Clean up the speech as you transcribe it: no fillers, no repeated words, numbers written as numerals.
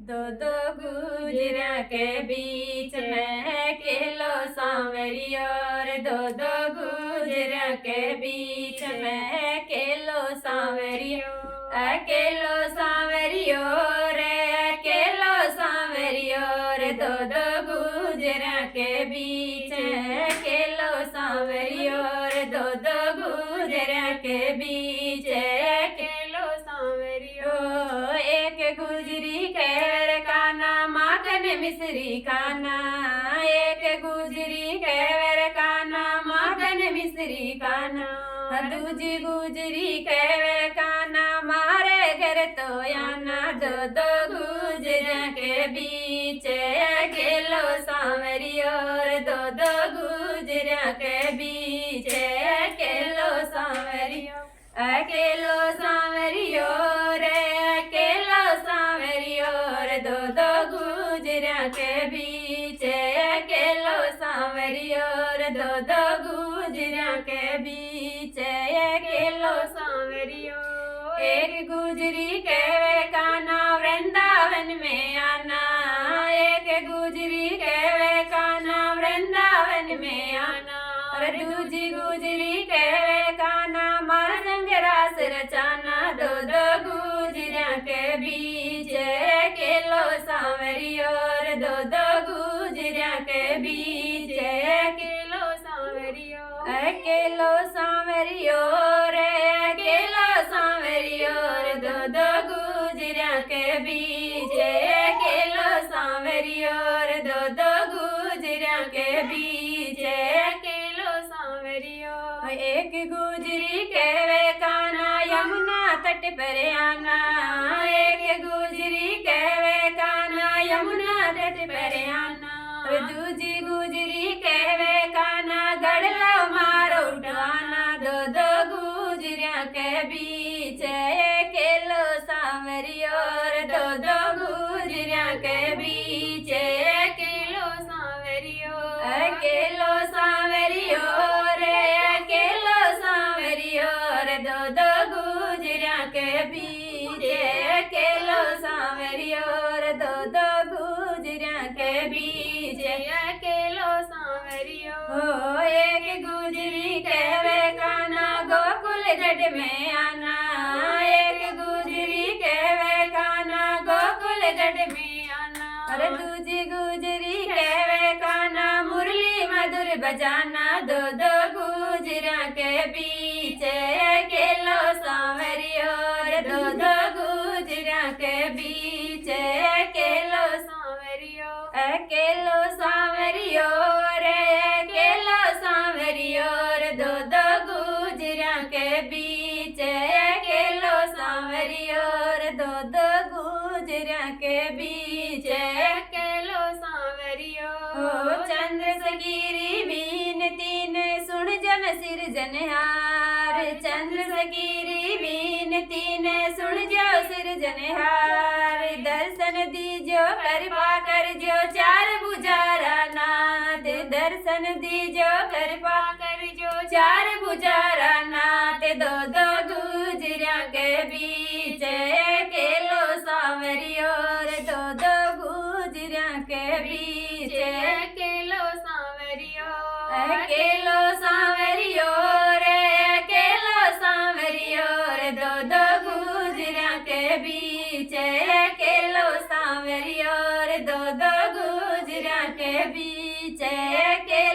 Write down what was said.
दो दो गुजरा के बीच में अकेलो सांवरी और दो दो गुजरा के बीच में अकेलो सांवरी अकेलो सांवरी रे अकेलो सांवरी रे दो दो गुजरा के बीच में अकेलो सांवरी रे दो दो गुजरा के बीच अकेलो सांवरी एक गुजरी के काना माखन मिश्री काना एक गुजरी के काना माखन मिश्री काना दूजी गुजरी के काना मारे घर तो आना दो दो गुजरा के बीच अकेलो सांवरी और दो दो गुजरा के बीच अकेलो सांवरी अकेलो सांवरी रे अकेलो सांवरी रे दो दो गुजरा के बीच अकेलो सांवरी रे दो दो गुजरा के बीच अकेलो सांवरी एक गुजरी के काना वृंदावन में आना एक गुजरी के काना वृंदावन में आना और दूजी गुजरी के काना मार संग रास रचाना दो दो गुजरा के बीच अकेलो सांवरी और दो दो गुजरा के बीच अकेलो सांवरी अकेलो सांवरी रे अकेलो सांवरी और दो दो गुजरा के बीच अकेलो सांवरी और दो दो गुजरा के बीच अकेलो सांवरी एक गुजरी के काना यमुना तट पर आना एक गुजरी के काना यमुना तट पर आना दूजी गुजरी के काना गड़लो मारो उठाना दो दो गुजरा के बीच अकेलो सांवरी और दो दो गुजरा के बीच अकेलो सांवरी अकेलो सांवरी रे अकेलो सांवरी रे दो दो गुजरा के बीच अकेलो सांवरी रे दो दो गुजरा के बीच अकेलो सांवरी हो एक गुजरी के काना गोकुल गढ़ में आना एक गुजरी के काना गोकुल गढ़ में आना और दूजी गुजरी के काना मुरली मधुर बजाना दो दो गुजरा के बीच अकेलो सांवरी और दो दो गुजरा के बीच अकेलो सांवरी अकेलो सांवरी रे अकेलो सांवरी और दो दो गुजरा के बीच अकेलो सांवरी और दो दो गुजरा के बीच अकेलो सांवरी हो चंद्र सकीरी बीनती ने सुन जन सिरजनहार चंद्र सकीरी बीनती ने सुन जो सिरजनहार दर्शन दीजो कृपा कर जो चार बुझारा नाथ दर्शन दीजो कृपा कर जो चार बुझारा नाथ दो दो गुजरा के बीच अकेलो सांवरी और दो दो गुजरा के बीच अकेलो सांवरी अकेलो सांवरी रे अकेलो सांवरी रे दो दो गुजरा के बीच अकेलो सांवरी रे दो दो गुजरा के बीच अकेलो